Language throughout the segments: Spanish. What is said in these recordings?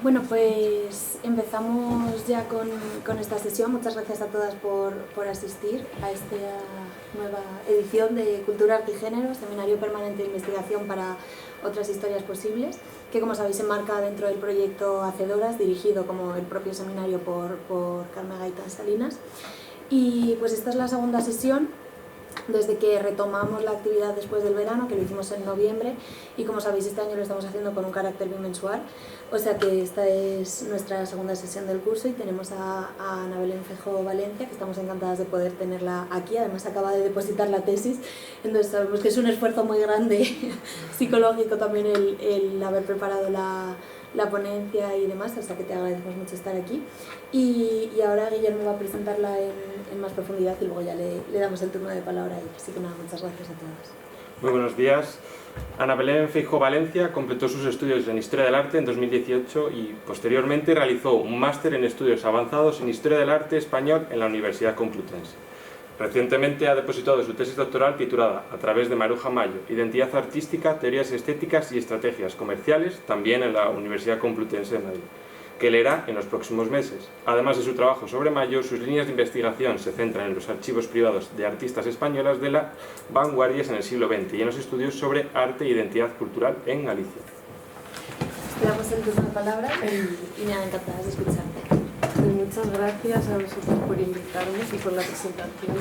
Bueno, pues empezamos ya con esta sesión. Muchas gracias a todas por asistir a esta nueva edición de Cultura, Arte y Género, Seminario Permanente de Investigación para otras historias posibles, que como sabéis se enmarca dentro del proyecto Hacedoras, dirigido como el propio seminario por Carmen Gaitán Salinas. Y pues esta es la segunda sesión desde que retomamos la actividad después del verano, que lo hicimos en noviembre, y como sabéis este año lo estamos haciendo con un carácter bimensual, o sea que esta es nuestra segunda sesión del curso y tenemos a Ana Belén Feijoo Valencia, que estamos encantadas de poder tenerla aquí. Además acaba de depositar la tesis, entonces sabemos que es un esfuerzo muy grande psicológico también el haber preparado la ponencia y demás, hasta que te agradecemos mucho estar aquí. Y ahora Guillermo va a presentarla en más profundidad y luego ya le damos el turno de palabra a ella. Así que nada, muchas gracias a todas. Muy buenos días. Ana Belén Feijoo Valencia completó sus estudios en Historia del Arte en 2018 y posteriormente realizó un máster en estudios avanzados en Historia del Arte Español en la Universidad Complutense. Recientemente ha depositado su tesis doctoral titulada A través de Maruja Mayo, Identidad Artística, Teorías Estéticas y Estrategias Comerciales, también en la Universidad Complutense de Madrid, que leerá en los próximos meses. Además de su trabajo sobre Mayo, sus líneas de investigación se centran en los archivos privados de artistas españolas de las vanguardias en el siglo XX y en los estudios sobre arte e identidad cultural en Galicia. Te damos el turno de palabra y nada, encantadas de escucharte. Pues muchas gracias a vosotros por invitarme y por la presentación.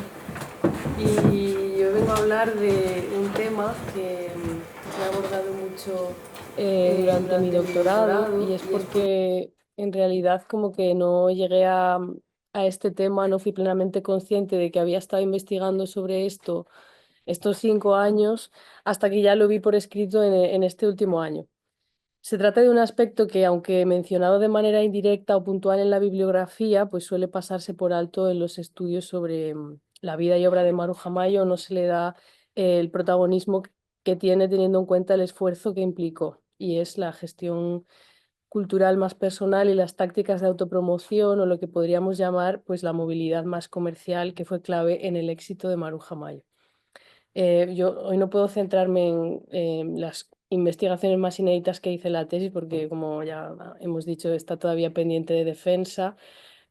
Y yo vengo a hablar de un tema que se ha abordado mucho durante mi doctorado, y es porque en realidad como que no llegué a este tema, no fui plenamente consciente de que había estado investigando sobre esto estos 5 años, hasta que ya lo vi por escrito en este último año. Se trata de un aspecto que, aunque mencionado de manera indirecta o puntual en la bibliografía, pues suele pasarse por alto en los estudios sobre la vida y obra de Maruja Mayo. No se le da el protagonismo que tiene, teniendo en cuenta el esfuerzo que implicó, y es la gestión cultural más personal y las tácticas de autopromoción, o lo que podríamos llamar pues la movilidad más comercial, que fue clave en el éxito de Maruja Mayo. Yo hoy no puedo centrarme en las investigaciones más inéditas que hice en la tesis, porque como ya hemos dicho, está todavía pendiente de defensa,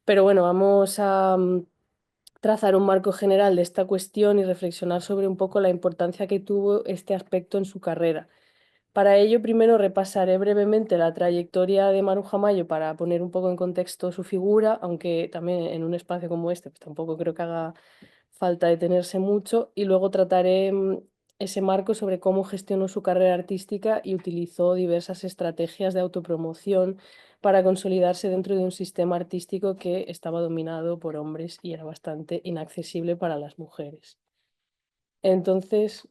pero bueno, vamos a trazar un marco general de esta cuestión y reflexionar sobre un poco la importancia que tuvo este aspecto en su carrera. Para ello, primero repasaré brevemente la trayectoria de Maruja Mayo para poner un poco en contexto su figura, aunque también en un espacio como este, pues tampoco creo que haga falta detenerse mucho, y luego trataré ese marco sobre cómo gestionó su carrera artística y utilizó diversas estrategias de autopromoción para consolidarse dentro de un sistema artístico que estaba dominado por hombres y era bastante inaccesible para las mujeres. Entonces,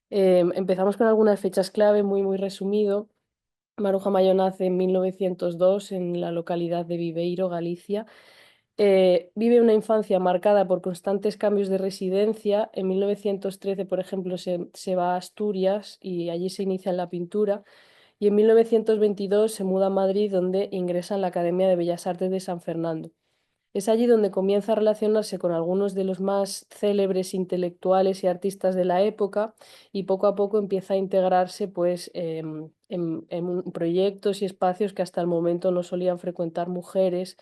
empezamos con algunas fechas clave, muy resumido. Maruja Mayo nace en 1902 en la localidad de Viveiro, Galicia. Vive una infancia marcada por constantes cambios de residencia. En 1913, por ejemplo, se va a Asturias y allí se inicia en la pintura. Y en 1922 se muda a Madrid, donde ingresa en la Academia de Bellas Artes de San Fernando. Es allí donde comienza a relacionarse con algunos de los más célebres intelectuales y artistas de la época, y poco a poco empieza a integrarse pues, en proyectos y espacios que hasta el momento no solían frecuentar mujeres,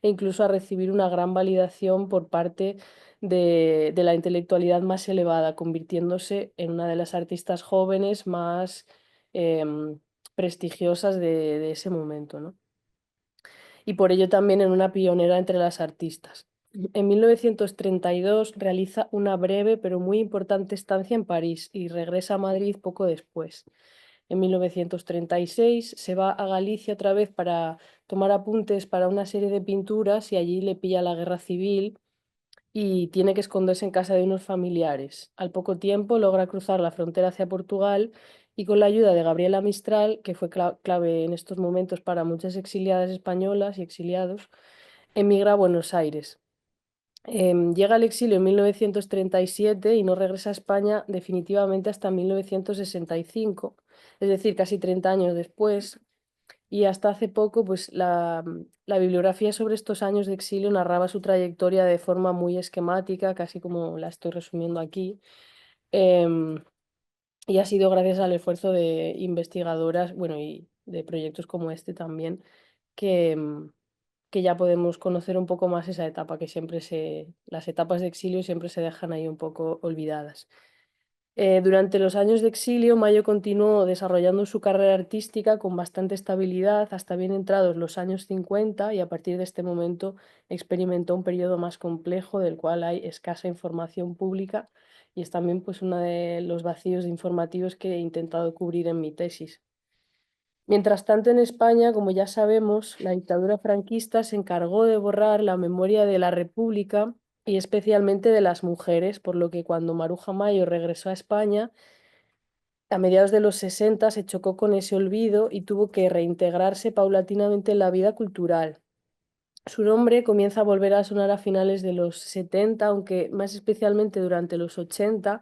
e incluso a recibir una gran validación por parte de la intelectualidad más elevada, convirtiéndose en una de las artistas jóvenes más em, prestigiosas de ese momento, ¿no? Y por ello también en una pionera entre las artistas. En 1932 realiza una breve pero muy importante estancia en París y regresa a Madrid poco después. En 1936 se va a Galicia otra vez para tomar apuntes para una serie de pinturas, y allí le pilla la guerra civil y tiene que esconderse en casa de unos familiares. Al poco tiempo logra cruzar la frontera hacia Portugal y, con la ayuda de Gabriela Mistral, que fue clave en estos momentos para muchas exiliadas españolas y exiliados, emigra a Buenos Aires. Llega al exilio en 1937 y no regresa a España definitivamente hasta 1965, es decir, casi 30 años después. Y hasta hace poco, pues la bibliografía sobre estos años de exilio narraba su trayectoria de forma muy esquemática, casi como la estoy resumiendo aquí. Em, y ha sido gracias al esfuerzo de investigadoras, bueno, y de proyectos como este también, que, que ya podemos conocer un poco más esa etapa las etapas de exilio siempre se dejan ahí un poco olvidadas. Durante los años de exilio, Mayo continuó desarrollando su carrera artística con bastante estabilidad hasta bien entrados los años 50 y a partir de este momento experimentó un periodo más complejo del cual hay escasa información pública y es también pues uno de los vacíos informativos que he intentado cubrir en mi tesis. Mientras tanto, en España, como ya sabemos, la dictadura franquista se encargó de borrar la memoria de la República y especialmente de las mujeres, por lo que cuando Maruja Mayo regresó a España, a mediados de los 60 se chocó con ese olvido y tuvo que reintegrarse paulatinamente en la vida cultural. Su nombre comienza a volver a sonar a finales de los 70, aunque más especialmente durante los 80,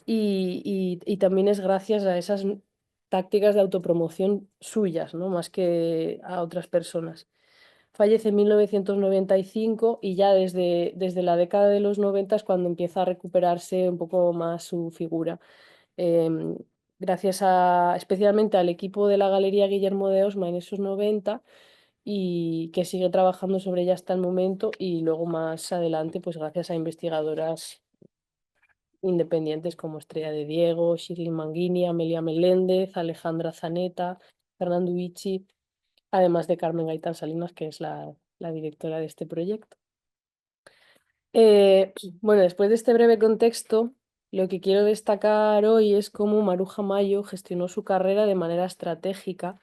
y también es gracias a esas tácticas de autopromoción suyas, ¿no? Más que a otras personas. Fallece en 1995 y ya desde la década de los 90 es cuando empieza a recuperarse un poco más su figura. Em, Gracias especialmente al equipo de la Galería Guillermo de Osma en esos 90 y que sigue trabajando sobre ella hasta el momento y luego más adelante, pues gracias a investigadoras independientes como Estrella de Diego, Shirley Manguini, Amelia Meléndez, Alejandra Zaneta, Fernando Vicci, además de Carmen Gaitán Salinas, que es la directora de este proyecto. Eh, bueno, después de este breve contexto, lo que quiero destacar hoy es cómo Maruja Mayo gestionó su carrera de manera estratégica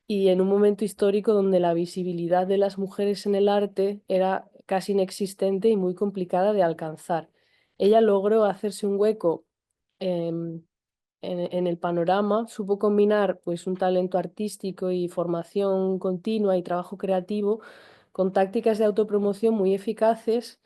y en un momento histórico donde la visibilidad de las mujeres en el arte era casi inexistente y muy complicada de alcanzar. Ella logró hacerse un hueco em, en el panorama, supo combinar pues un talento artístico y formación continua y trabajo creativo con tácticas de autopromoción muy eficaces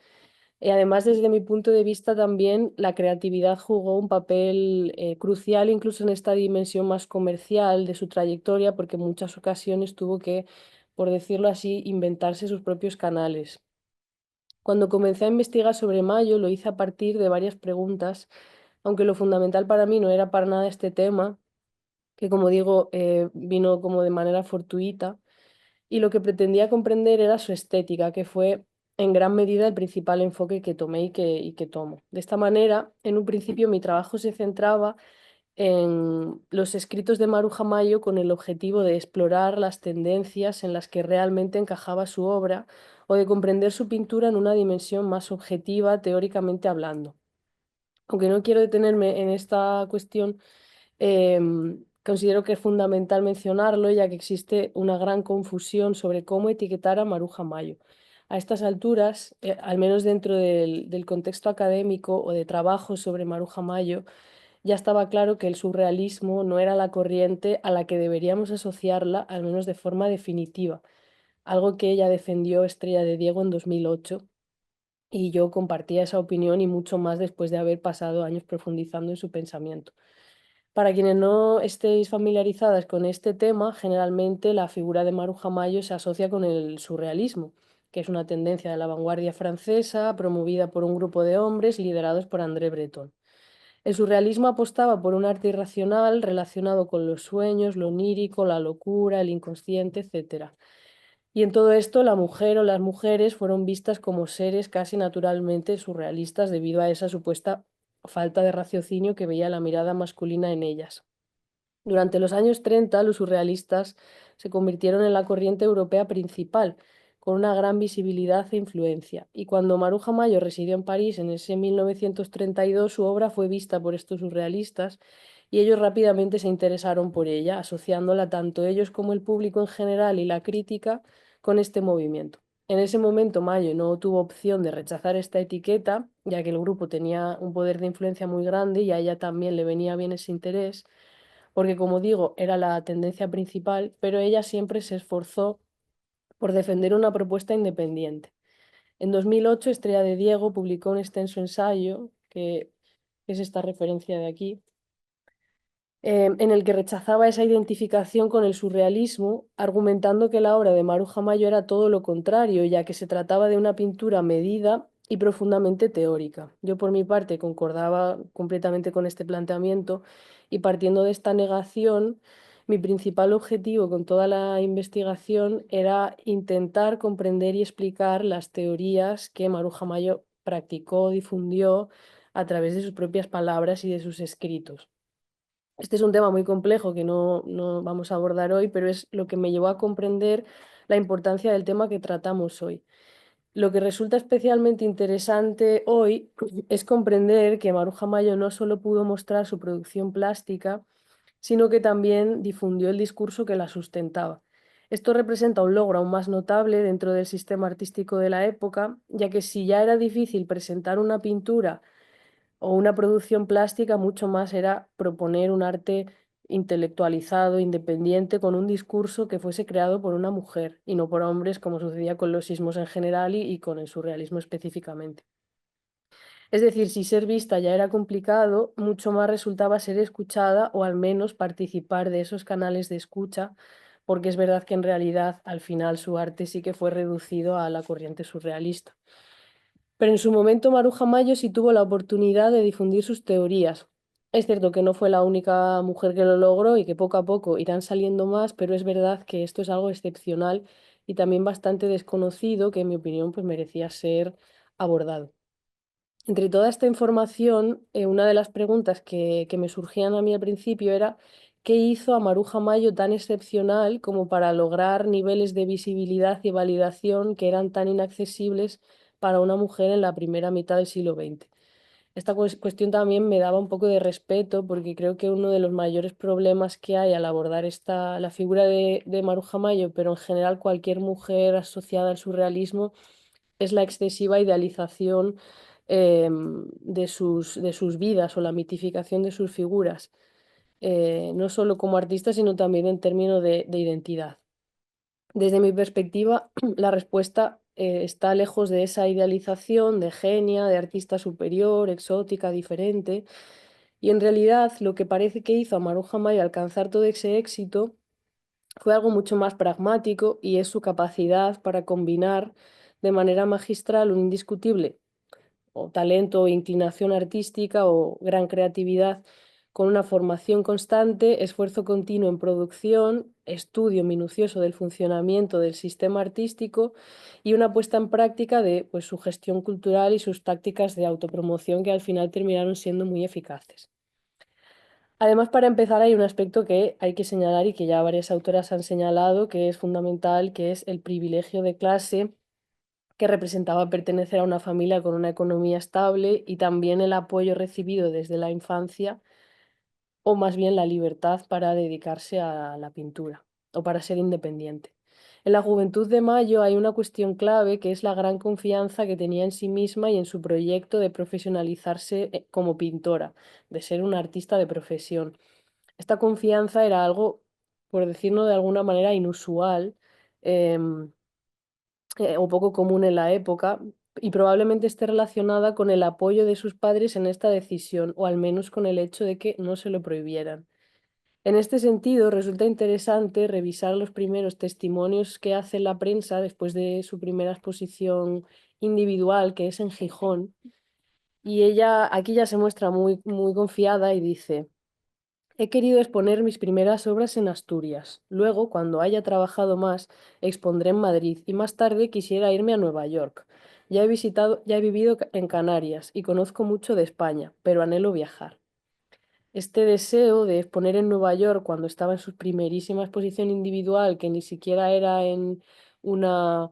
y además, desde mi punto de vista, también la creatividad jugó un papel crucial incluso en esta dimensión más comercial de su trayectoria, porque en muchas ocasiones tuvo que, por decirlo así, inventarse sus propios canales. Cuando comencé a investigar sobre Mayo, lo hice a partir de varias preguntas, aunque lo fundamental para mí no era para nada este tema, que como digo, vino como de manera fortuita y lo que pretendía comprender era su estética, que fue en gran medida el principal enfoque que tomé y que tomo. De esta manera, en un principio mi trabajo se centraba en los escritos de Maruja Mayo con el objetivo de explorar las tendencias en las que realmente encajaba su obra o de comprender su pintura en una dimensión más objetiva, teóricamente hablando. Aunque no quiero detenerme en esta cuestión, considero que es fundamental mencionarlo, ya que existe una gran confusión sobre cómo etiquetar a Maruja Mayo. A estas alturas, al menos dentro del contexto académico o de trabajo sobre Maruja Mayo, ya estaba claro que el surrealismo no era la corriente a la que deberíamos asociarla, al menos de forma definitiva, algo que ella defendió Estrella de Diego en 2008, y yo compartía esa opinión y mucho más después de haber pasado años profundizando en su pensamiento. Para quienes no estéis familiarizadas con este tema, generalmente la figura de Maruja Mayo se asocia con el surrealismo, que es una tendencia de la vanguardia francesa promovida por un grupo de hombres liderados por André Breton. El surrealismo apostaba por un arte irracional relacionado con los sueños, lo onírico, la locura, el inconsciente, etc. Y en todo esto, la mujer o las mujeres fueron vistas como seres casi naturalmente surrealistas debido a esa supuesta falta de raciocinio que veía la mirada masculina en ellas. Durante los años 30, los surrealistas se convirtieron en la corriente europea principal, con una gran visibilidad e influencia. Y cuando Maruja Mayo residió en París en ese 1932, su obra fue vista por estos surrealistas y ellos rápidamente se interesaron por ella, asociándola tanto ellos como el público en general y la crítica con este movimiento. En ese momento, Mayo no tuvo opción de rechazar esta etiqueta, ya que el grupo tenía un poder de influencia muy grande y a ella también le venía bien ese interés porque como digo, era la tendencia principal, pero ella siempre se esforzó por defender una propuesta independiente. En 2008, Estrella de Diego publicó un extenso ensayo, que es esta referencia de aquí, en el que rechazaba esa identificación con el surrealismo, argumentando que la obra de Maruja Mayo era todo lo contrario, ya que se trataba de una pintura medida y profundamente teórica. Yo por mi parte concordaba completamente con este planteamiento y partiendo de esta negación, mi principal objetivo con toda la investigación era intentar comprender y explicar las teorías que Maruja Mayo practicó, difundió a través de sus propias palabras y de sus escritos. Este es un tema muy complejo que no vamos a abordar hoy, pero es lo que me llevó a comprender la importancia del tema que tratamos hoy. Lo que resulta especialmente interesante hoy es comprender que Maruja Mayo no solo pudo mostrar su producción plástica, sino que también difundió el discurso que la sustentaba. Esto representa un logro aún más notable dentro del sistema artístico de la época, ya que si ya era difícil presentar una pintura o una producción plástica, mucho más era proponer un arte intelectualizado, independiente, con un discurso que fuese creado por una mujer y no por hombres, como sucedía con los sismos en general y con el surrealismo específicamente. Es decir, si ser vista ya era complicado, mucho más resultaba ser escuchada o al menos participar de esos canales de escucha, porque es verdad que en realidad al final su arte sí que fue reducido a la corriente surrealista. Pero en su momento Maruja Mayo sí tuvo la oportunidad de difundir sus teorías. Es cierto que no fue la única mujer que lo logró y que poco a poco irán saliendo más, pero es verdad que esto es algo excepcional y también bastante desconocido que en mi opinión pues merecía ser abordado. Entre toda esta información, una de las preguntas que me surgían a mí al principio era ¿qué hizo a Maruja Mayo tan excepcional como para lograr niveles de visibilidad y validación que eran tan inaccesibles para una mujer en la primera mitad del siglo XX? Esta cuestión también me daba un poco de respeto porque creo que uno de los mayores problemas que hay al abordar la figura de Maruja Mayo, pero en general cualquier mujer asociada al surrealismo, es la excesiva idealización de sus vidas o la mitificación de sus figuras, no solo como artista, sino también en términos de identidad. Desde mi perspectiva, la respuesta está lejos de esa idealización de genia, de artista superior, exótica, diferente, y en realidad lo que parece que hizo a Maruja Maya alcanzar todo ese éxito fue algo mucho más pragmático y es su capacidad para combinar de manera magistral un indiscutible o talento o inclinación artística o gran creatividad con una formación constante, esfuerzo continuo en producción, estudio minucioso del funcionamiento del sistema artístico y una puesta en práctica de pues, su gestión cultural y sus tácticas de autopromoción que al final terminaron siendo muy eficaces. Además, para empezar, hay un aspecto que hay que señalar y que ya varias autoras han señalado, que es fundamental, que es el privilegio de clase que representaba pertenecer a una familia con una economía estable y también el apoyo recibido desde la infancia, o más bien la libertad para dedicarse a la pintura o para ser independiente. En la juventud de Mayo hay una cuestión clave que es la gran confianza que tenía en sí misma y en su proyecto de profesionalizarse como pintora, de ser una artista de profesión. Esta confianza era algo, por decirlo de alguna manera, inusual, em, o poco común en la época, y probablemente esté relacionada con el apoyo de sus padres en esta decisión, o al menos con el hecho de que no se lo prohibieran. En este sentido, resulta interesante revisar los primeros testimonios que hace la prensa después de su primera exposición individual, que es en Gijón, y ella aquí ya se muestra muy confiada y dice: he querido exponer mis primeras obras en Asturias. Luego, cuando haya trabajado más, expondré en Madrid y más tarde quisiera irme a Nueva York. Ya he vivido en Canarias y conozco mucho de España, pero anhelo viajar. Este deseo de exponer en Nueva York cuando estaba en su primerísima exposición individual, que ni siquiera era en una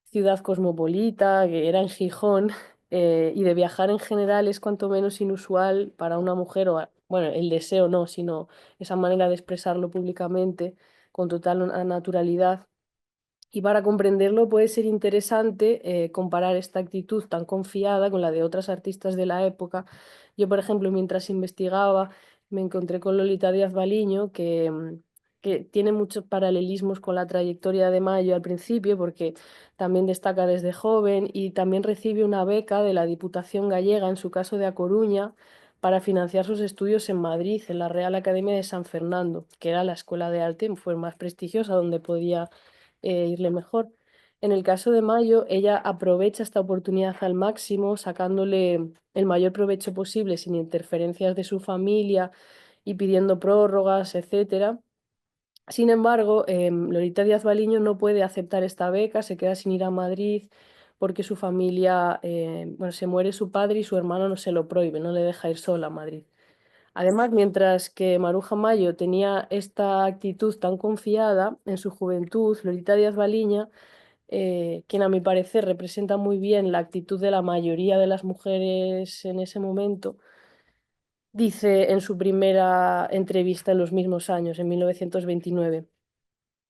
ciudad cosmopolita, que era en Gijón, y de viajar en general es cuanto menos inusual para una mujer, bueno, el deseo no, sino esa manera de expresarlo públicamente con total naturalidad. Y para comprenderlo puede ser interesante comparar esta actitud tan confiada con la de otras artistas de la época. Yo, por ejemplo, mientras investigaba, me encontré con Lolita Díaz Baliño, que tiene muchos paralelismos con la trayectoria de Mayo al principio, porque también destaca desde joven y también recibe una beca de la Diputación Gallega, en su caso de A Coruña, para financiar sus estudios en Madrid, en la Real Academia de San Fernando, que era la escuela de arte fue más prestigiosa, donde podía irle mejor. En el caso de Mayo, ella aprovecha esta oportunidad al máximo, sacándole el mayor provecho posible sin interferencias de su familia y pidiendo prórrogas, etcétera. Sin embargo, Lolita Díaz Baliño no puede aceptar esta beca, se queda sin ir a Madrid porque su familia, bueno, se muere su padre y su hermano no se lo prohíbe, no le deja ir sola a Madrid. Además, mientras que Maruja Mayo tenía esta actitud tan confiada en su juventud, Lolita Díaz Baliña, quien a mi parecer representa muy bien la actitud de la mayoría de las mujeres en ese momento, dice en su primera entrevista en los mismos años, en 1929: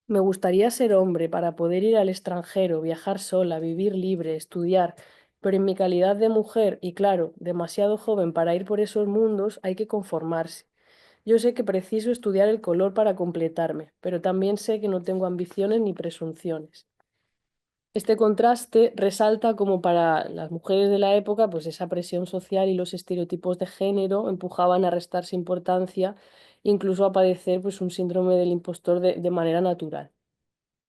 me gustaría ser hombre para poder ir al extranjero, viajar sola, vivir libre, estudiar, pero en mi calidad de mujer, y claro, demasiado joven para ir por esos mundos, hay que conformarse. Yo sé que preciso estudiar el color para completarme, pero también sé que no tengo ambiciones ni presunciones. Este contraste resalta como para las mujeres de la época, pues esa presión social y los estereotipos de género empujaban a restarse importancia, incluso a padecer pues un síndrome del impostor de manera natural.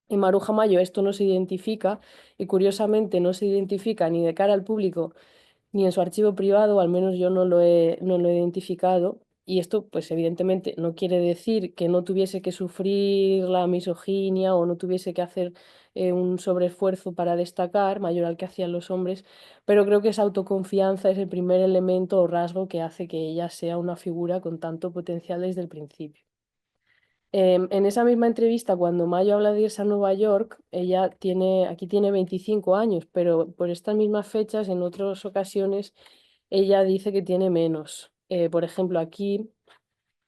En Maruja Mayo esto no se identifica y curiosamente no se identifica ni de cara al público ni en su archivo privado, o al menos yo no lo he identificado. Y esto, pues evidentemente, no quiere decir que no tuviese que sufrir la misoginia o no tuviese que hacer un sobreesfuerzo para destacar, mayor al que hacían los hombres, pero creo que esa autoconfianza es el primer elemento o rasgo que hace que ella sea una figura con tanto potencial desde el principio. En esa misma entrevista, cuando Mayo habla de irse a Nueva York, ella aquí tiene 25 años, pero por estas mismas fechas, en otras ocasiones, ella dice que tiene menos. Por ejemplo, aquí,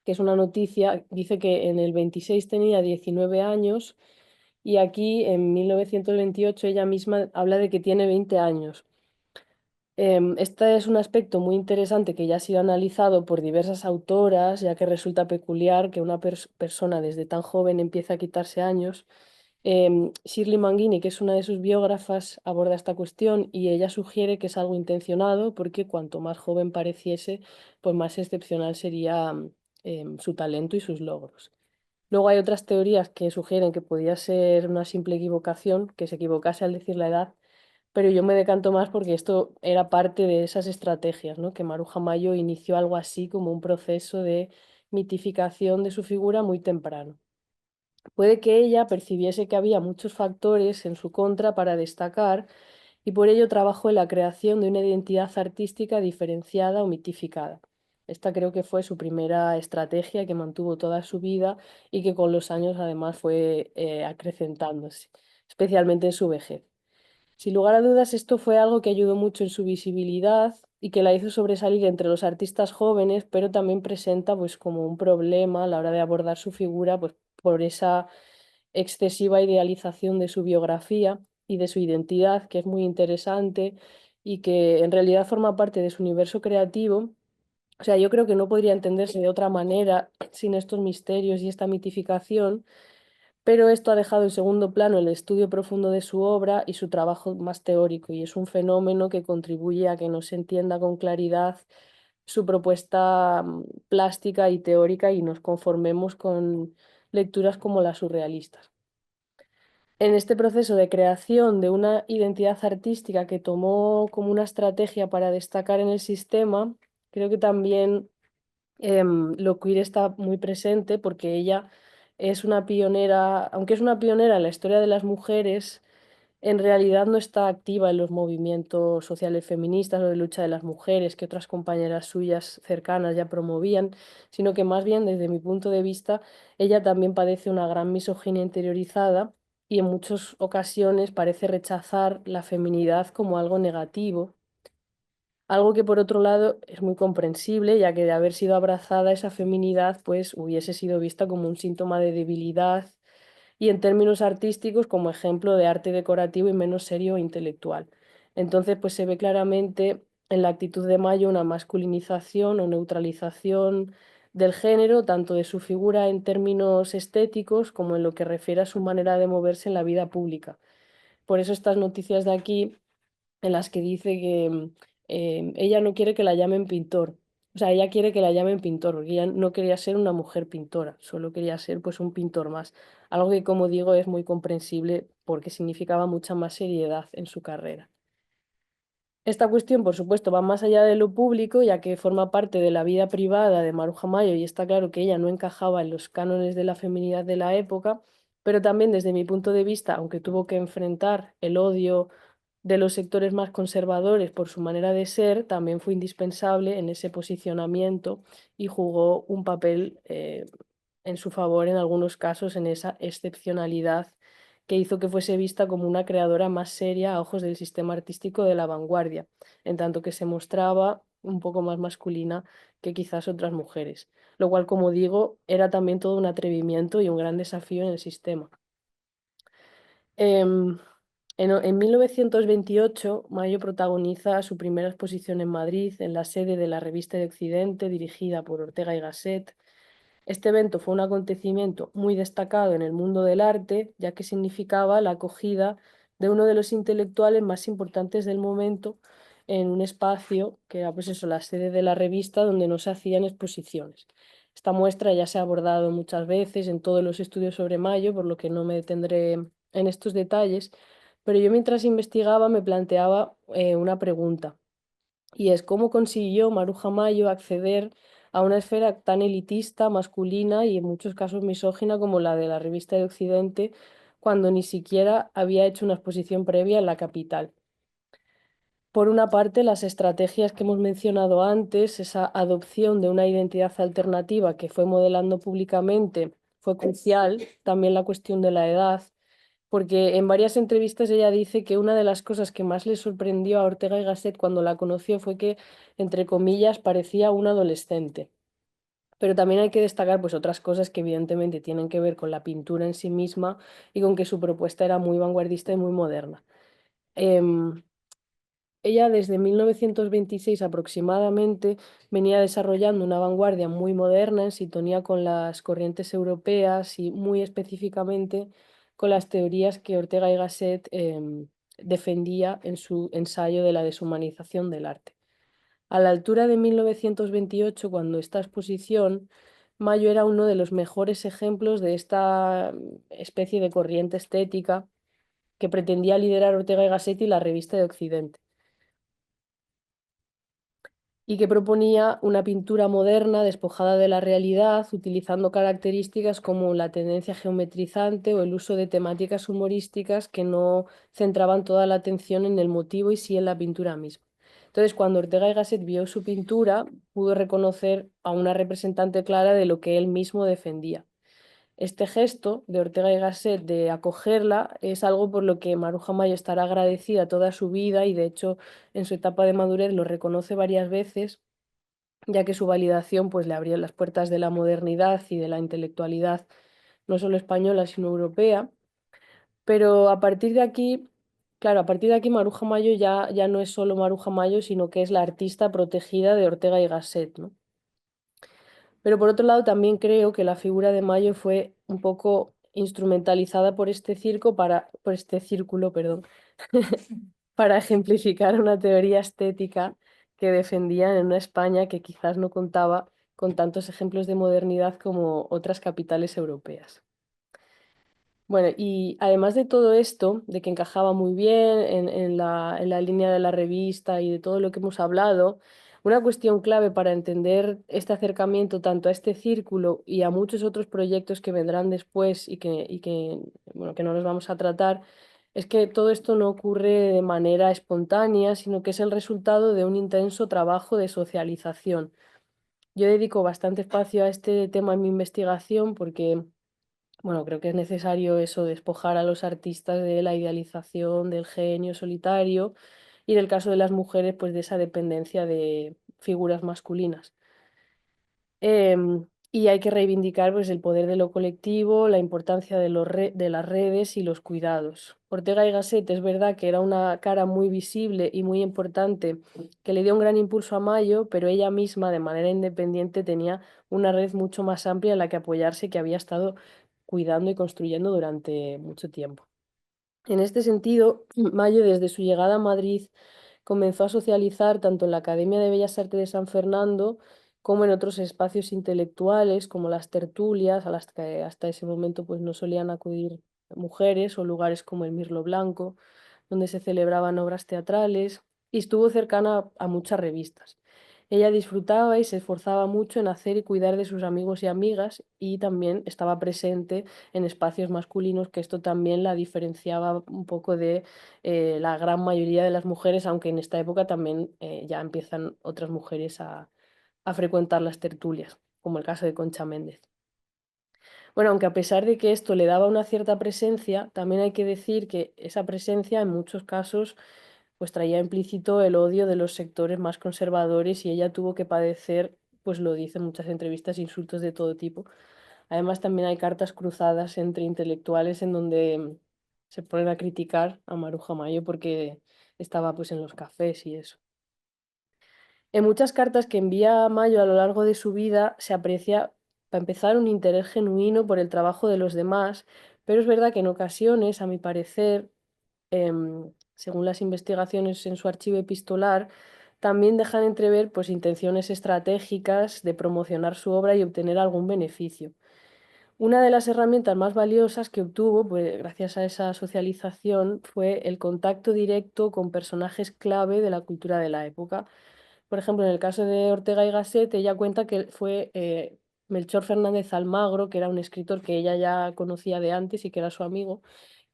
que es una noticia, dice que en el 26 tenía 19 años y aquí en 1928 ella misma habla de que tiene 20 años. Este es un aspecto muy interesante que ya ha sido analizado por diversas autoras, ya que resulta peculiar que una persona desde tan joven empiece a quitarse años. Shirley Manghini, que es una de sus biógrafas, aborda esta cuestión y ella sugiere que es algo intencionado porque cuanto más joven pareciese, pues más excepcional sería su talento y sus logros. Luego hay otras teorías que sugieren que podía ser una simple equivocación, que se equivocase al decir la edad, pero yo me decanto más porque esto era parte de esas estrategias, ¿no? Que Maruja Mayo inició algo así como un proceso de mitificación de su figura muy temprano. Puede que ella percibiese que había muchos factores en su contra para destacar y por ello trabajó en la creación de una identidad artística diferenciada o mitificada. Esta creo que fue su primera estrategia que mantuvo toda su vida y que con los años además fue acrecentándose, especialmente en su vejez. Sin lugar a dudas, esto fue algo que ayudó mucho en su visibilidad y que la hizo sobresalir entre los artistas jóvenes, pero también presenta pues como un problema a la hora de abordar su figura, pues por esa excesiva idealización de su biografía y de su identidad, que es muy interesante y que en realidad forma parte de su universo creativo. O sea, yo creo que no podría entenderse de otra manera sin estos misterios y esta mitificación, pero esto ha dejado en segundo plano el estudio profundo de su obra y su trabajo más teórico, y es un fenómeno que contribuye a que no se entienda con claridad su propuesta plástica y teórica y nos conformemos con lecturas como las surrealistas. En este proceso de creación de una identidad artística que tomó como una estrategia para destacar en el sistema, creo que también lo queer está muy presente porque ella es una pionera, aunque es una pionera en la historia de las mujeres, en realidad no está activa en los movimientos sociales feministas o de lucha de las mujeres que otras compañeras suyas cercanas ya promovían, sino que más bien desde mi punto de vista ella también padece una gran misoginia interiorizada y en muchas ocasiones parece rechazar la feminidad como algo negativo. Algo que por otro lado es muy comprensible, ya que de haber sido abrazada esa feminidad, pues hubiese sido vista como un síntoma de debilidad y en términos artísticos como ejemplo de arte decorativo y menos serio e intelectual. Entonces, pues se ve claramente en la actitud de Mayo una masculinización o neutralización del género, tanto de su figura en términos estéticos como en lo que refiere a su manera de moverse en la vida pública. Por eso estas noticias de aquí en las que dice que ella no quiere que la llamen pintor. O sea, ella quiere que la llamen pintor, porque ella no quería ser una mujer pintora, solo quería ser pues un pintor más. Algo que, como digo, es muy comprensible porque significaba mucha más seriedad en su carrera. Esta cuestión, por supuesto, va más allá de lo público, ya que forma parte de la vida privada de Maruja Mayo y está claro que ella no encajaba en los cánones de la feminidad de la época, pero también desde mi punto de vista, aunque tuvo que enfrentar el odio de los sectores más conservadores por su manera de ser, también fue indispensable en ese posicionamiento y jugó un papel en su favor en algunos casos en esa excepcionalidad que hizo que fuese vista como una creadora más seria a ojos del sistema artístico de la vanguardia, en tanto que se mostraba un poco más masculina que quizás otras mujeres, lo cual, como digo, era también todo un atrevimiento y un gran desafío en el sistema. Em, en 1928, Mayo protagoniza su primera exposición en Madrid, en la sede de la Revista de Occidente, dirigida por Ortega y Gasset. Este evento fue un acontecimiento muy destacado en el mundo del arte, ya que significaba la acogida de uno de los intelectuales más importantes del momento en un espacio que era pues eso, la sede de la revista donde no se hacían exposiciones. Esta muestra ya se ha abordado muchas veces en todos los estudios sobre Mayo, por lo que no me detendré en estos detalles, pero yo mientras investigaba me planteaba una pregunta. Y es cómo consiguió Maruja Mayo acceder a una esfera tan elitista, masculina y en muchos casos misógina como la de la Revista de Occidente, cuando ni siquiera había hecho una exposición previa en la capital. Por una parte, las estrategias que hemos mencionado antes, esa adopción de una identidad alternativa que fue modelando públicamente, fue crucial. También la cuestión de la edad, porque en varias entrevistas ella dice que una de las cosas que más le sorprendió a Ortega y Gasset cuando la conoció fue que, entre comillas, parecía un adolescente. Pero también hay que destacar pues otras cosas que evidentemente tienen que ver con la pintura en sí misma y con que su propuesta era muy vanguardista y muy moderna. Em, Ella desde 1926 aproximadamente venía desarrollando una vanguardia muy moderna en sintonía con las corrientes europeas y muy específicamente con las teorías que Ortega y Gasset defendía en su ensayo de la deshumanización del arte. A la altura de 1928, cuando esta exposición, Mayo era uno de los mejores ejemplos de esta especie de corriente estética que pretendía liderar Ortega y Gasset y la Revista de Occidente, y que proponía una pintura moderna despojada de la realidad, utilizando características como la tendencia geometrizante o el uso de temáticas humorísticas que no centraban toda la atención en el motivo y sí en la pintura misma. Entonces, cuando Ortega y Gasset vio su pintura, pudo reconocer a una representante clara de lo que él mismo defendía. Este gesto de Ortega y Gasset de acogerla es algo por lo que Maruja Mayo estará agradecida toda su vida y de hecho en su etapa de madurez lo reconoce varias veces, ya que su validación pues le abrió las puertas de la modernidad y de la intelectualidad no solo española sino europea. Pero a partir de aquí, claro, a partir de aquí Maruja Mayo ya no es solo Maruja Mayo, sino que es la artista protegida de Ortega y Gasset, ¿no? Pero por otro lado, también creo que la figura de Mayo fue un poco instrumentalizada por este por este círculo, perdón, para ejemplificar una teoría estética que defendían en una España que quizás no contaba con tantos ejemplos de modernidad como otras capitales europeas. Bueno, y además de todo esto, de que encajaba muy bien en la línea de la revista y de todo lo que hemos hablado, una cuestión clave para entender este acercamiento tanto a este círculo y a muchos otros proyectos que vendrán después bueno, que no los vamos a tratar, es que todo esto no ocurre de manera espontánea, sino que es el resultado de un intenso trabajo de socialización. Yo dedico bastante espacio a este tema en mi investigación porque bueno, creo que es necesario eso, despojar a los artistas de la idealización del genio solitario y en el caso de las mujeres, pues de esa dependencia de figuras masculinas. Y hay que reivindicar pues, el poder de lo colectivo, la importancia de, de las redes y los cuidados. Ortega y Gasset es verdad que era una cara muy visible y muy importante que le dio un gran impulso a Mayo, pero ella misma de manera independiente tenía una red mucho más amplia en la que apoyarse que había estado cuidando y construyendo durante mucho tiempo. En este sentido, Mayo, desde su llegada a Madrid, comenzó a socializar tanto en la Academia de Bellas Artes de San Fernando como en otros espacios intelectuales, como las tertulias, a las que hasta ese momento pues, no solían acudir mujeres, o lugares como el Mirlo Blanco, donde se celebraban obras teatrales, y estuvo cercana a muchas revistas. Ella disfrutaba y se esforzaba mucho en hacer y cuidar de sus amigos y amigas, y también estaba presente en espacios masculinos, que esto también la diferenciaba un poco de la gran mayoría de las mujeres, aunque en esta época también ya empiezan otras mujeres a frecuentar las tertulias, como el caso de Concha Méndez. Bueno, aunque a pesar de que esto le daba una cierta presencia, también hay que decir que esa presencia en muchos casos pues traía implícito el odio de los sectores más conservadores, y ella tuvo que padecer, pues lo dice en muchas entrevistas, insultos de todo tipo. Además, también hay cartas cruzadas entre intelectuales en donde se ponen a criticar a Maruja Mayo porque estaba pues en los cafés y eso. En muchas cartas que envía Mayo a lo largo de su vida se aprecia, para empezar, un interés genuino por el trabajo de los demás, pero es verdad que en ocasiones, a mi parecer, según las investigaciones en su archivo epistolar, también dejan entrever pues, intenciones estratégicas de promocionar su obra y obtener algún beneficio. Una de las herramientas más valiosas que obtuvo, pues, gracias a esa socialización, fue el contacto directo con personajes clave de la cultura de la época. Por ejemplo, en el caso de Ortega y Gasset, ella cuenta que fue Melchor Fernández Almagro, que era un escritor que ella ya conocía de antes y que era su amigo,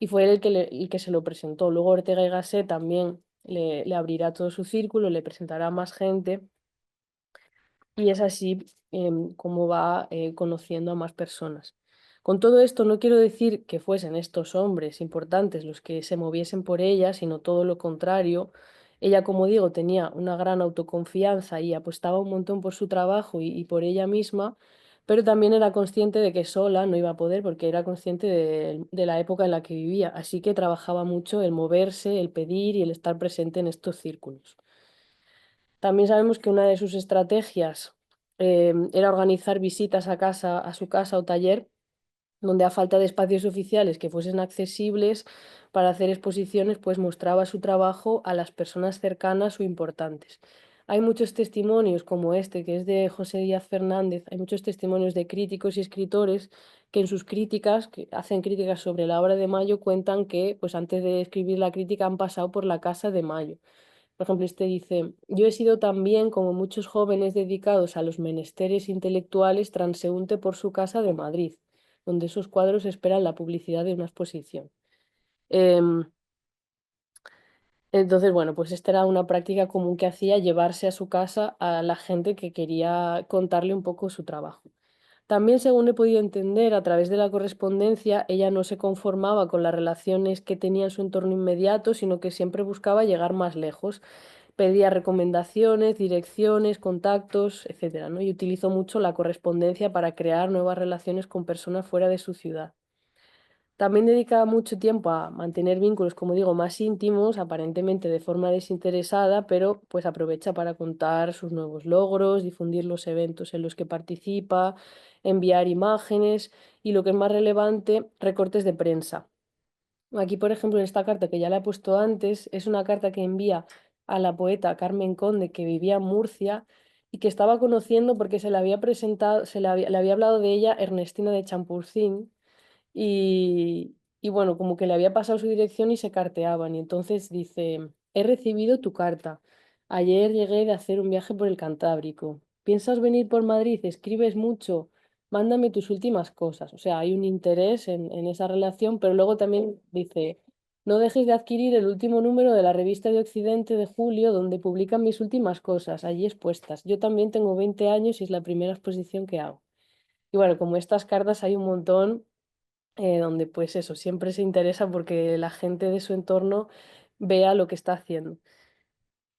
y fue él el que se lo presentó. Luego Ortega y Gasset también le abrirá todo su círculo, le presentará a más gente, y es así como va conociendo a más personas. Con todo esto no quiero decir que fuesen estos hombres importantes los que se moviesen por ella, sino todo lo contrario. Ella, como digo, tenía una gran autoconfianza y apostaba un montón por su trabajo y por ella misma, pero también era consciente de que sola no iba a poder, porque era consciente de la época en la que vivía, así que trabajaba mucho el moverse, el pedir y el estar presente en estos círculos. También sabemos que una de sus estrategias era organizar visitas a casa, a su casa o taller, donde a falta de espacios oficiales que fuesen accesibles para hacer exposiciones, pues mostraba su trabajo a las personas cercanas o importantes. Hay muchos testimonios como este, que es de José Díaz Fernández, hay muchos testimonios de críticos y escritores que en sus críticas, que hacen críticas sobre la obra de Mayo, cuentan que pues antes de escribir la crítica han pasado por la casa de Mayo. Por ejemplo, este dice: yo he sido también, como muchos jóvenes dedicados a los menesteres intelectuales, transeúnte por su casa de Madrid, donde esos cuadros esperan la publicidad de una exposición. Em, entonces, bueno, pues esta era una práctica común que hacía, llevarse a su casa a la gente que quería contarle un poco su trabajo. También, según he podido entender a través de la correspondencia, ella no se conformaba con las relaciones que tenía en su entorno inmediato, sino que siempre buscaba llegar más lejos. Pedía recomendaciones, direcciones, contactos, etcétera, ¿no? Y utilizó mucho la correspondencia para crear nuevas relaciones con personas fuera de su ciudad. También dedicaba mucho tiempo a mantener vínculos, como digo, más íntimos, aparentemente de forma desinteresada, pero pues aprovecha para contar sus nuevos logros, difundir los eventos en los que participa, enviar imágenes y, lo que es más relevante, recortes de prensa. Aquí, por ejemplo, en esta carta que ya le he puesto antes, es una carta que envía a la poeta Carmen Conde, que vivía en Murcia y que estaba conociendo porque se le había presentado, le había hablado de ella Ernestina de Champurcín, y bueno, como que le había pasado su dirección y se carteaban. Y entonces dice: he recibido tu carta. Ayer llegué de hacer un viaje por el Cantábrico. ¿Piensas venir por Madrid? ¿Escribes mucho? Mándame tus últimas cosas. O sea, hay un interés en esa relación, pero luego también dice: no dejes de adquirir el último número de la revista de Occidente de julio, donde publican mis últimas cosas, allí expuestas. Yo también tengo 20 años y es la primera exposición que hago. Y bueno, como estas cartas hay un montón, donde pues eso, siempre se interesa porque la gente de su entorno vea lo que está haciendo.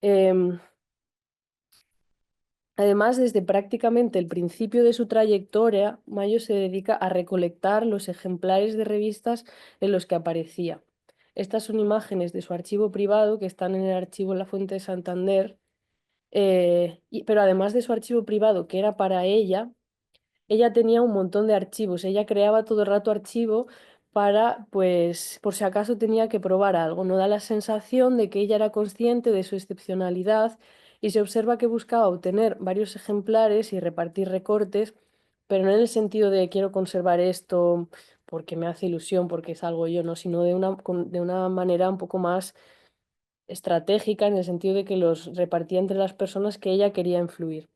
Em, Además, desde prácticamente el principio de su trayectoria, Mayo se dedica a recolectar los ejemplares de revistas en los que aparecía. Estas son imágenes de su archivo privado que están en el archivo La Fuente de Santander, pero además de su archivo privado, que era para ella tenía un montón de archivos. Ella creaba todo el rato archivo para, pues, por si acaso tenía que probar algo. No da la sensación de que ella era consciente de su excepcionalidad y se observa que buscaba obtener varios ejemplares y repartir recortes, pero no en el sentido de quiero conservar esto porque me hace ilusión, porque es algo yo, ¿no? Sino de una manera un poco más estratégica, en el sentido de que los repartía entre las personas que ella quería influir.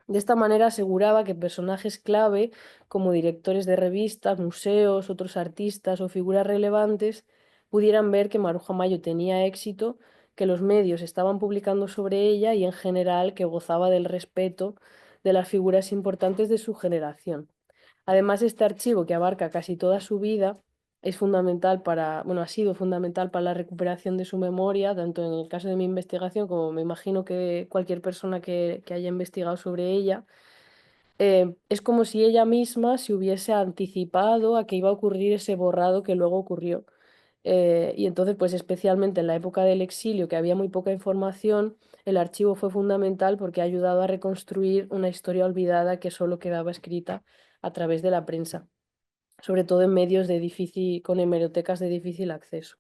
De esta manera aseguraba que personajes clave, como directores de revistas, museos, otros artistas o figuras relevantes, pudieran ver que Maruja Mayo tenía éxito, que los medios estaban publicando sobre ella y en general que gozaba del respeto de las figuras importantes de su generación. Además, este archivo, que abarca casi toda su vida, es fundamental para, bueno, ha sido fundamental para la recuperación de su memoria, tanto en el caso de mi investigación como me imagino que cualquier persona que haya investigado sobre ella. Es como si ella misma se hubiese anticipado a que iba a ocurrir ese borrado que luego ocurrió. Y entonces, pues especialmente en la época del exilio, que había muy poca información, el archivo fue fundamental porque ha ayudado a reconstruir una historia olvidada que solo quedaba escrita a través de la prensa, sobre todo en medios de difícil, con hemerotecas de difícil acceso.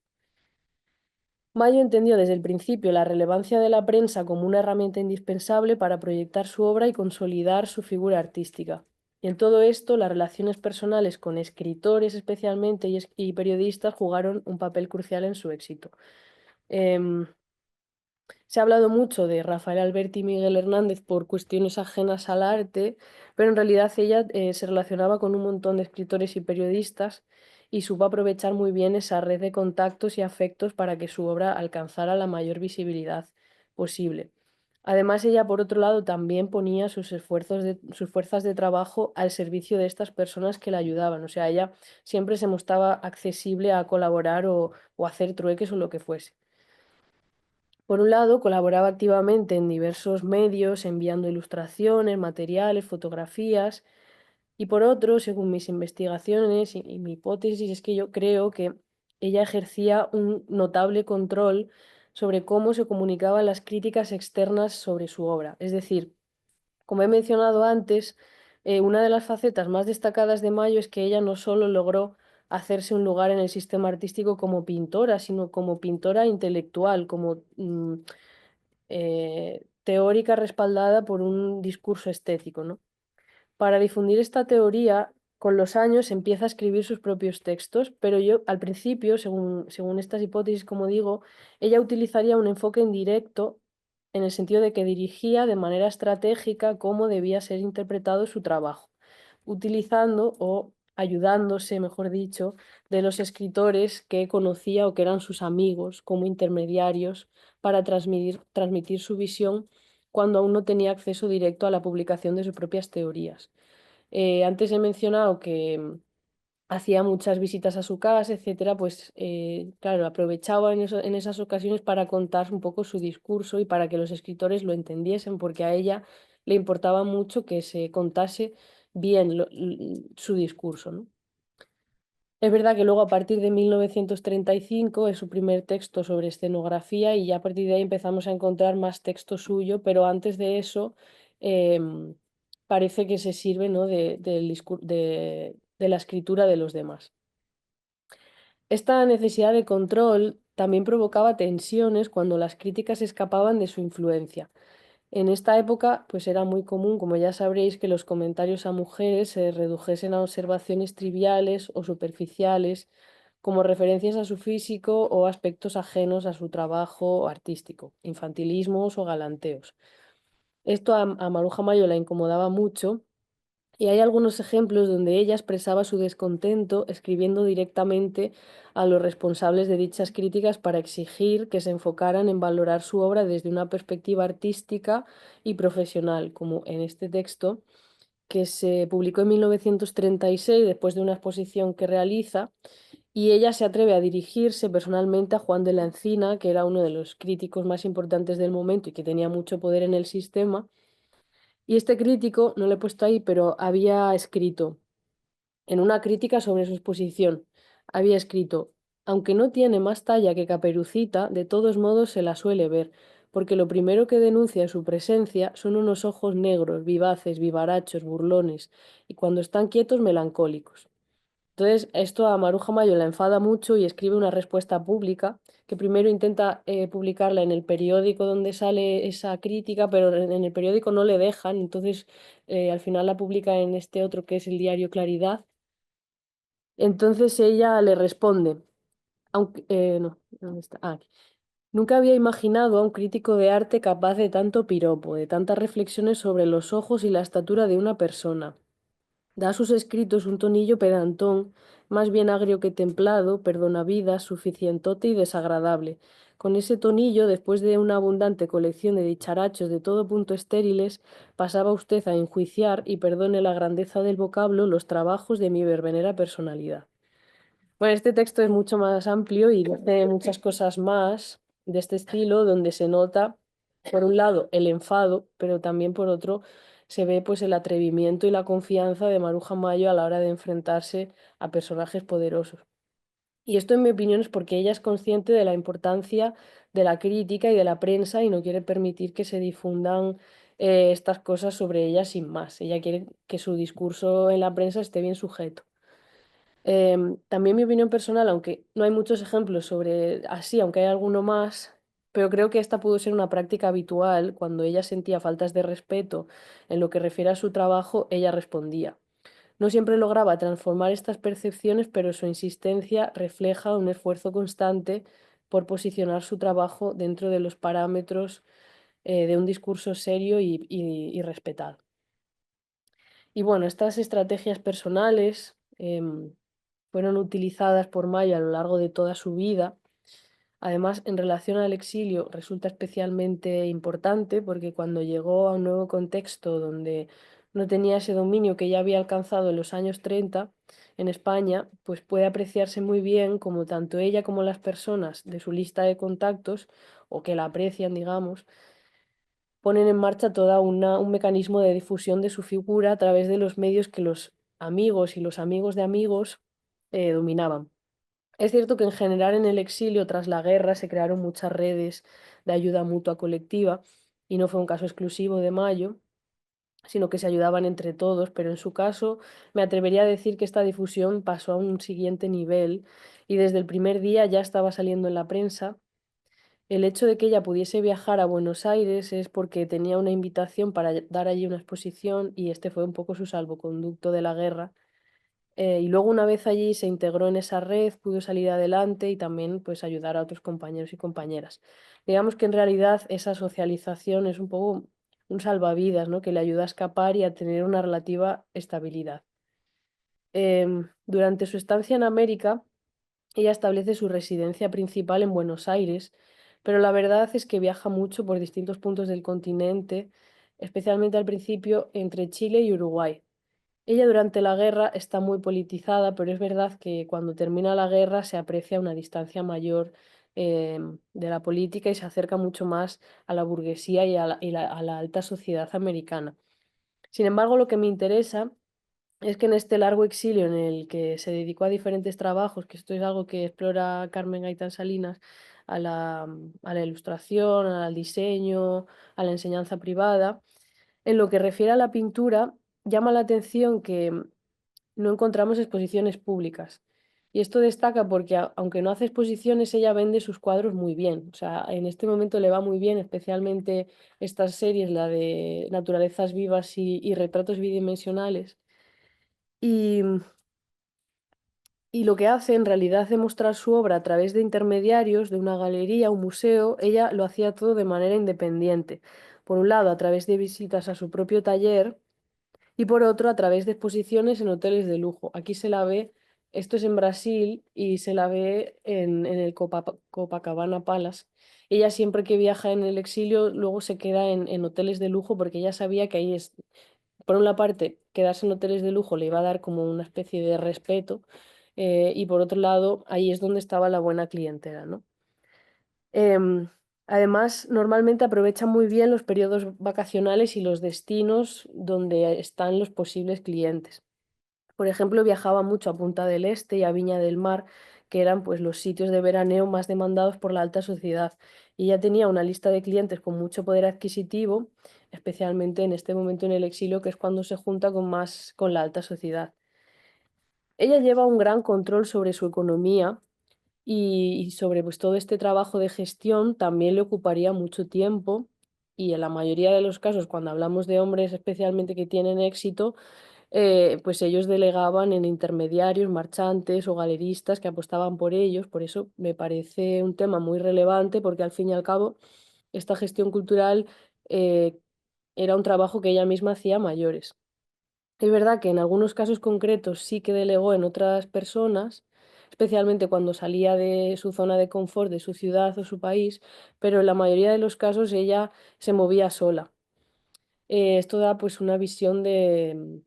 Mayo entendió desde el principio la relevancia de la prensa como una herramienta indispensable para proyectar su obra y consolidar su figura artística. Y en todo esto, las relaciones personales con escritores especialmente y periodistas jugaron un papel crucial en su éxito. Em, Se ha hablado mucho de Rafael Alberti y Miguel Hernández por cuestiones ajenas al arte, pero en realidad ella se relacionaba con un montón de escritores y periodistas y supo aprovechar muy bien esa red de contactos y afectos para que su obra alcanzara la mayor visibilidad posible. Además, ella, por otro lado, también ponía sus fuerzas de trabajo al servicio de estas personas que la ayudaban. O sea, ella siempre se mostraba accesible a colaborar o hacer trueques o lo que fuese. Por un lado, colaboraba activamente en diversos medios, enviando ilustraciones, materiales, fotografías, y por otro, según mis investigaciones y mi hipótesis, es que yo creo que ella ejercía un notable control sobre cómo se comunicaban las críticas externas sobre su obra. Es decir, como he mencionado antes, una de las facetas más destacadas de Mayo es que ella no solo logró hacerse un lugar en el sistema artístico como pintora, sino como pintora intelectual, como teórica respaldada por un discurso estético, ¿no? Para difundir esta teoría, con los años empieza a escribir sus propios textos, pero yo al principio, según estas hipótesis, como digo, ella utilizaría un enfoque indirecto en el sentido de que dirigía de manera estratégica cómo debía ser interpretado su trabajo, utilizando o ayudándose, mejor dicho, de los escritores que conocía o que eran sus amigos como intermediarios para transmitir su visión cuando aún no tenía acceso directo a la publicación de sus propias teorías. Antes he mencionado que hacía muchas visitas a su casa, etcétera, pues claro, aprovechaba en esas ocasiones para contar un poco su discurso y para que los escritores lo entendiesen, porque a ella le importaba mucho que se contase bien su discurso, ¿no? Es verdad que luego a partir de 1935 es su primer texto sobre escenografía y ya a partir de ahí empezamos a encontrar más texto suyo, pero antes de eso em, parece que se sirve, ¿no? de la escritura de los demás. Esta necesidad de control también provocaba tensiones cuando las críticas escapaban de su influencia. En esta época, pues era muy común, como ya sabréis, que los comentarios a mujeres se redujesen a observaciones triviales o superficiales, como referencias a su físico o aspectos ajenos a su trabajo artístico, infantilismos o galanteos. Esto a Maruja Mayo la incomodaba mucho y hay algunos ejemplos donde ella expresaba su descontento escribiendo directamente a los responsables de dichas críticas para exigir que se enfocaran en valorar su obra desde una perspectiva artística y profesional, como en este texto que se publicó en 1936 después de una exposición que realiza, y ella se atreve a dirigirse personalmente a Juan de la Encina, que era uno de los críticos más importantes del momento y que tenía mucho poder en el sistema. Y este crítico, no lo he puesto ahí, pero había escrito en una crítica sobre su exposición, había escrito, aunque no tiene más talla que Caperucita, de todos modos se la suele ver, porque lo primero que denuncia su presencia son unos ojos negros, vivaces, vivarachos, burlones, y cuando están quietos, melancólicos. Entonces, esto a Maruja Mayo la enfada mucho y escribe una respuesta pública, que primero intenta publicarla en el periódico donde sale esa crítica, pero en el periódico no le dejan, entonces al final la publica en este otro que es el diario Claridad. Entonces ella le responde, aunque, no, ¿dónde está? Ah, aquí. Nunca había imaginado a un crítico de arte capaz de tanto piropo, de tantas reflexiones sobre los ojos y la estatura de una persona. Da a sus escritos un tonillo pedantón, más bien agrio que templado, perdonavidas, suficientote y desagradable. Con ese tonillo, después de una abundante colección de dicharachos de todo punto estériles, pasaba usted a enjuiciar, y perdone la grandeza del vocablo, los trabajos de mi verbenera personalidad. Bueno, este texto es mucho más amplio y dice muchas cosas más de este estilo, donde se nota, por un lado, el enfado, pero también por otro, se ve pues el atrevimiento y la confianza de Maruja Mayo a la hora de enfrentarse a personajes poderosos. Y esto, en mi opinión, es porque ella es consciente de la importancia de la crítica y de la prensa y no quiere permitir que se difundan estas cosas sobre ella sin más. Ella quiere que su discurso en la prensa esté bien sujeto. También mi opinión personal, aunque no hay muchos ejemplos sobre así, aunque hay alguno más, pero creo que esta pudo ser una práctica habitual. Cuando ella sentía faltas de respeto en lo que refiere a su trabajo, ella respondía. No siempre lograba transformar estas percepciones, pero su insistencia refleja un esfuerzo constante por posicionar su trabajo dentro de los parámetros de un discurso serio y respetado. Y bueno, estas estrategias personales fueron utilizadas por Maya a lo largo de toda su vida. Además, en relación al exilio, resulta especialmente importante porque cuando llegó a un nuevo contexto donde no tenía ese dominio que ya había alcanzado en los años 30 en España, pues puede apreciarse muy bien como tanto ella como las personas de su lista de contactos, o que la aprecian, digamos, ponen en marcha un mecanismo de difusión de su figura a través de los medios que los amigos y los amigos de amigos dominaban. Es cierto que en general en el exilio tras la guerra se crearon muchas redes de ayuda mutua colectiva, y no fue un caso exclusivo de Mayo, sino que se ayudaban entre todos, pero en su caso me atrevería a decir que esta difusión pasó a un siguiente nivel y desde el primer día ya estaba saliendo en la prensa. El hecho de que ella pudiese viajar a Buenos Aires es porque tenía una invitación para dar allí una exposición, y este fue un poco su salvoconducto de la guerra. Y luego, una vez allí, se integró en esa red, pudo salir adelante y también pues ayudar a otros compañeros y compañeras. Digamos que en realidad esa socialización es un poco un salvavidas, ¿no? Que le ayuda a escapar y a tener una relativa estabilidad. Durante su estancia en América, ella establece su residencia principal en Buenos Aires, pero la verdad es que viaja mucho por distintos puntos del continente, especialmente al principio entre Chile y Uruguay. Ella durante la guerra está muy politizada, pero es verdad que cuando termina la guerra se aprecia una distancia mayor de la política y se acerca mucho más a la burguesía a la alta sociedad americana. Sin embargo, lo que me interesa es que en este largo exilio en el que se dedicó a diferentes trabajos, que esto es algo que explora Carmen Gaitán Salinas, a la ilustración, al diseño, a la enseñanza privada, en lo que refiere a la pintura, llama la atención que no encontramos exposiciones públicas. Y esto destaca porque, aunque no hace exposiciones, ella vende sus cuadros muy bien. O sea, en este momento le va muy bien, especialmente estas series, la de naturalezas vivas y retratos bidimensionales. Y, y lo que hace en realidad es demostrar su obra a través de intermediarios, de una galería, un museo. Ella lo hacía todo de manera independiente. Por un lado, a través de visitas a su propio taller, y por otro, a través de exposiciones en hoteles de lujo. Aquí se la ve, esto es en Brasil, y se la ve en el Copacabana Palace. Ella siempre que viaja en el exilio, luego se queda en hoteles de lujo porque ella sabía que ahí es, por una parte, quedarse en hoteles de lujo le iba a dar como una especie de respeto, y por otro lado, ahí es donde estaba la buena clientela, ¿no? Em, Además, normalmente aprovechan muy bien los periodos vacacionales y los destinos donde están los posibles clientes. Por ejemplo, viajaba mucho a Punta del Este y a Viña del Mar, que eran pues los sitios de veraneo más demandados por la alta sociedad. Y ya tenía una lista de clientes con mucho poder adquisitivo, especialmente en este momento en el exilio, que es cuando se junta con más con la alta sociedad. Ella lleva un gran control sobre su economía y sobre pues, todo este trabajo de gestión también le ocuparía mucho tiempo y en la mayoría de los casos, cuando hablamos de hombres especialmente que tienen éxito, pues ellos delegaban en intermediarios, marchantes o galeristas que apostaban por ellos. Por eso me parece un tema muy relevante porque al fin y al cabo esta gestión cultural eh, era un trabajo que ella misma hacía a mayores. Es verdad que en algunos casos concretos sí que delegó en otras personas, especialmente cuando salía de su zona de confort, de su ciudad o su país, pero en la mayoría de los casos ella se movía sola. Esto da pues una visión de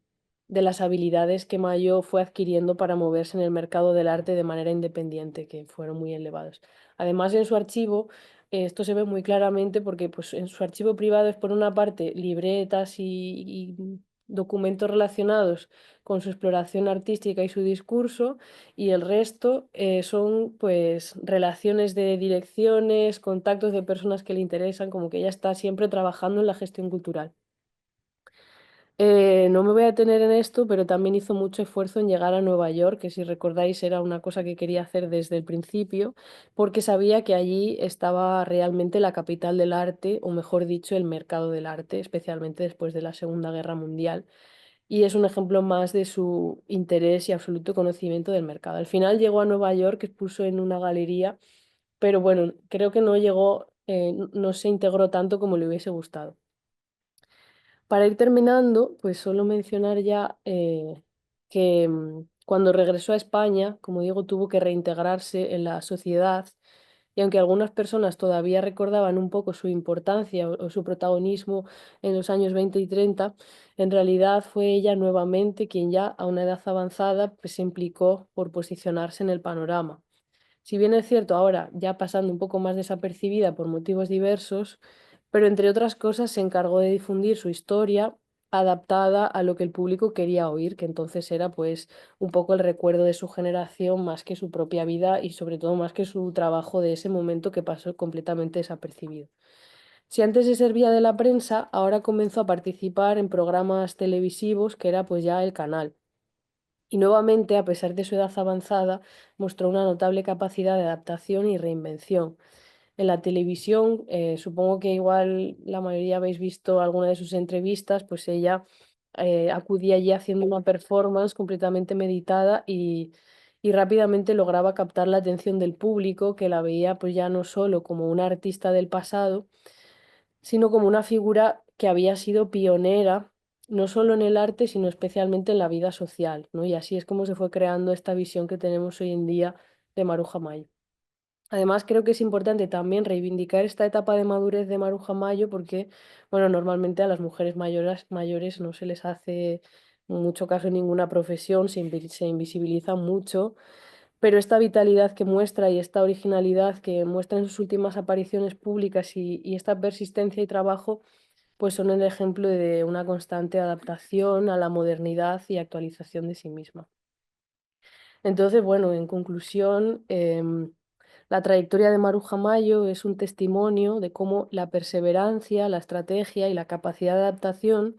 las habilidades que Mayo fue adquiriendo para moverse en el mercado del arte de manera independiente, que fueron muy elevados. Además, en su archivo, esto se ve muy claramente porque pues, en su archivo privado es por una parte libretas y documentos relacionados con su exploración artística y su discurso, y el resto son pues relaciones de direcciones, contactos de personas que le interesan, como que ella está siempre trabajando en la gestión cultural. No me voy a detener en esto, pero también hizo mucho esfuerzo en llegar a Nueva York, que si recordáis era una cosa que quería hacer desde el principio, porque sabía que allí estaba realmente la capital del arte, o mejor dicho, el mercado del arte, especialmente después de la Segunda Guerra Mundial. Y es un ejemplo más de su interés y absoluto conocimiento del mercado. Al final llegó a Nueva York, expuso en una galería, pero bueno, creo que no llegó, no se integró tanto como le hubiese gustado. Para ir terminando, pues solo mencionar ya que cuando regresó a España, como digo, tuvo que reintegrarse en la sociedad y aunque algunas personas todavía recordaban un poco su importancia o su protagonismo en los años 20 y 30, en realidad fue ella nuevamente quien ya a una edad avanzada pues, se implicó por posicionarse en el panorama. Si bien es cierto, ahora ya pasando un poco más desapercibida por motivos diversos, pero entre otras cosas se encargó de difundir su historia adaptada a lo que el público quería oír, que entonces era pues un poco el recuerdo de su generación más que su propia vida y sobre todo más que su trabajo de ese momento que pasó completamente desapercibido. Si antes se servía de la prensa, ahora comenzó a participar en programas televisivos que era pues ya el canal. Y nuevamente, a pesar de su edad avanzada, mostró una notable capacidad de adaptación y reinvención. En la televisión, supongo que igual la mayoría habéis visto alguna de sus entrevistas, pues ella acudía allí haciendo una performance completamente meditada y rápidamente lograba captar la atención del público, que la veía pues ya no solo como una artista del pasado, sino como una figura que había sido pionera, no solo en el arte, sino especialmente en la vida social, ¿no? Y así es como se fue creando esta visión que tenemos hoy en día de Maruja Mayo. Además, creo que es importante también reivindicar esta etapa de madurez de Maruja Mayo porque, bueno, normalmente a las mujeres mayores no se les hace mucho caso en ninguna profesión, se invisibilizan mucho, pero esta vitalidad que muestra y esta originalidad que muestra en sus últimas apariciones públicas y esta persistencia y trabajo, pues son el ejemplo de una constante adaptación a la modernidad y actualización de sí misma. Entonces, bueno, en conclusión, la trayectoria de Maruja Mayo es un testimonio de cómo la perseverancia, la estrategia y la capacidad de adaptación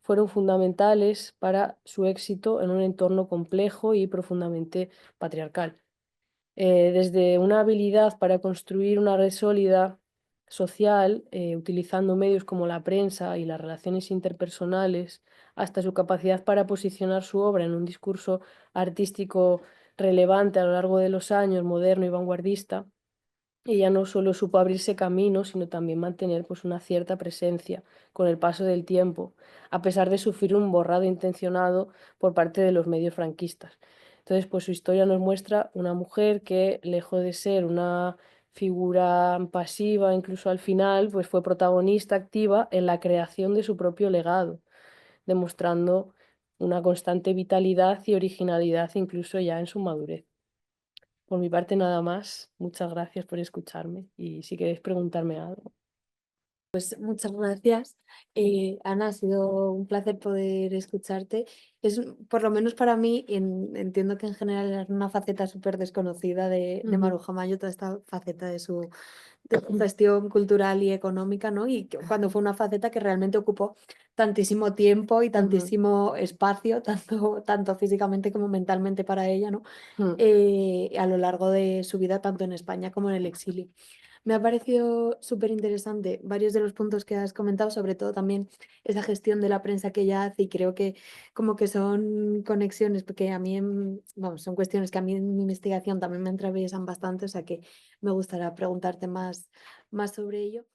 fueron fundamentales para su éxito en un entorno complejo y profundamente patriarcal. Desde una habilidad para construir una red sólida social, utilizando medios como la prensa y las relaciones interpersonales, hasta su capacidad para posicionar su obra en un discurso artístico relevante a lo largo de los años, moderno y vanguardista. Ella no solo supo abrirse camino, sino también mantener pues, una cierta presencia con el paso del tiempo, a pesar de sufrir un borrado intencionado por parte de los medios franquistas. Entonces, pues su historia nos muestra una mujer que, lejos de ser una figura pasiva, incluso al final, pues fue protagonista activa en la creación de su propio legado, demostrando una constante vitalidad y originalidad incluso ya en su madurez. Por mi parte nada más. Muchas gracias por escucharme y si queréis preguntarme algo. Pues muchas gracias. Ana, ha sido un placer poder escucharte. Es, por lo menos para mí, entiendo que en general es una faceta súper desconocida de Ujú. Maruja Mayo, toda esta faceta de su gestión cultural y económica, ¿no? Y cuando fue una faceta que realmente ocupó tantísimo tiempo y Ujú. tantísimo espacio, tanto físicamente como mentalmente para ella, ¿no? Mm. A lo largo de su vida, tanto en España como en el exilio. Me ha parecido súper interesante varios de los puntos que has comentado, sobre todo también esa gestión de la prensa que ella hace, y creo que como que son conexiones, porque a mí, vamos, son cuestiones que a mí en mi investigación también me atraviesan bastante, o sea que me gustaría preguntarte más sobre ello.